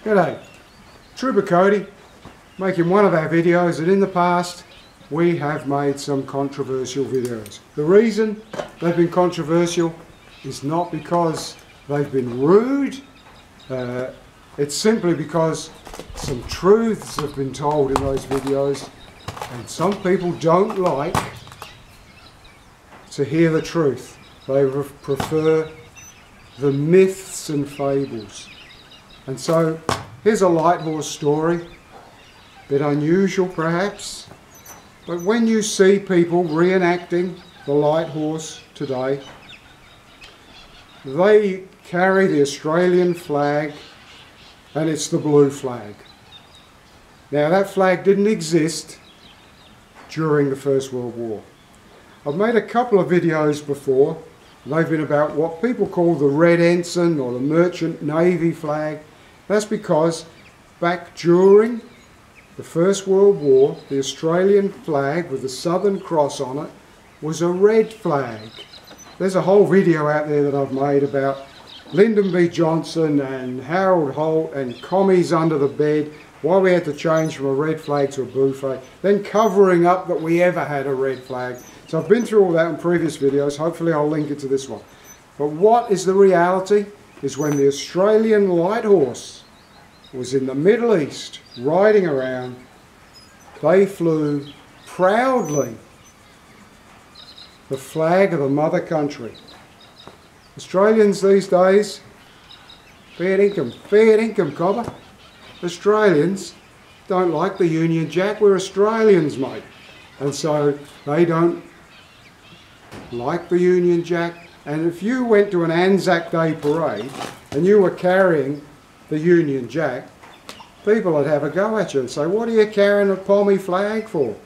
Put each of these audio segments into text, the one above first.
G'day, Trooper Cody, making one of our videos that in the past we have made some controversial videos. The reason they've been controversial is not because they've been rude, it's simply because some truths have been told in those videos and some people don't like to hear the truth. They prefer the myths and fables. And so here's a light horse story, a bit unusual perhaps, but when you see people reenacting the light horse today, they carry the Australian flag, and it's the blue flag. Now that flag didn't exist during the First World War. I've made a couple of videos before. They've been about what people call the Red Ensign or the Merchant Navy flag. That's because back during the First World War, the Australian flag with the Southern Cross on it was a red flag. There's a whole video out there that I've made about Lyndon B. Johnson and Harold Holt and commies under the bed, why we had to change from a red flag to a blue flag, then covering up that we ever had a red flag. So I've been through all that in previous videos. Hopefully I'll link it to this one. But what is the reality is when the Australian Light Horse was in the Middle East riding around, they flew proudly the flag of the mother country. Australians these days, fair income cobber. Australians don't like the Union Jack. We're Australians, mate. And so they don't like the Union Jack. And if you went to an Anzac Day parade and you were carrying the Union Jack, people would have a go at you and say, what are you carrying a pommy flag for?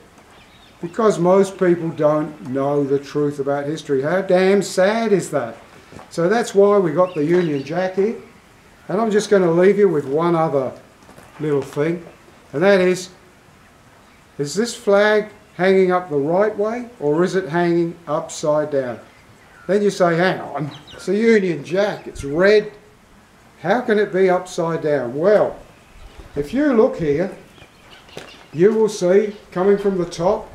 Because most people don't know the truth about history. How damn sad is that? So that's why we got the Union Jack here. And I'm just going to leave you with one other little thing. And that is this flag hanging up the right way or is it hanging upside down? Then you say, hang on, it's a Union Jack, it's red. How can it be upside down? Well, if you look here, you will see coming from the top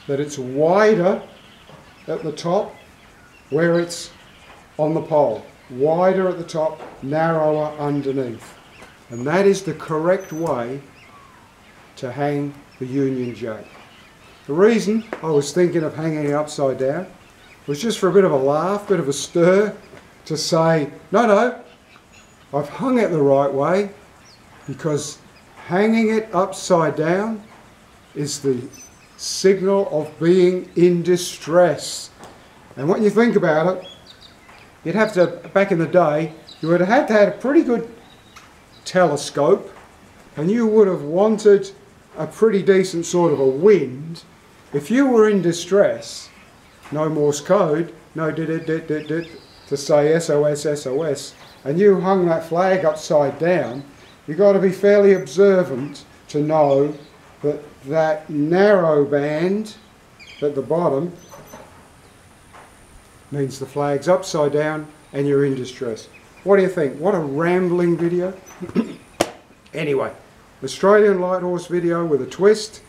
that it's wider at the top where it's on the pole. Wider at the top, narrower underneath. And that is the correct way to hang the Union Jack. The reason I was thinking of hanging it upside down was just for a bit of a laugh, bit of a stir, to say, no, I've hung it the right way because hanging it upside down is the signal of being in distress. And when you think about it, you'd have to, back in the day, you would have had to have a pretty good telescope and you would have wanted a pretty decent sort of a wind. If you were in distress, no Morse code, no dit to say SOS, SOS, and you hung that flag upside down, you've got to be fairly observant to know that that narrow band at the bottom means the flag's upside down and you're in distress. What do you think? What a rambling video. Anyway, Australian Light Horse video with a twist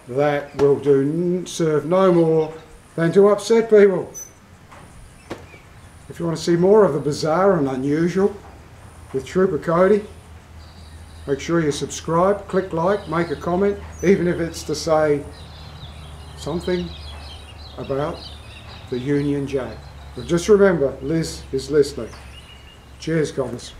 that will serve no more than to upset people. If you want to see more of the bizarre and unusual with Trooper Cody, make sure you subscribe, click like, make a comment, even if it's to say something about the Union Jack. But just remember, Liz is listening. Cheers, cobbers.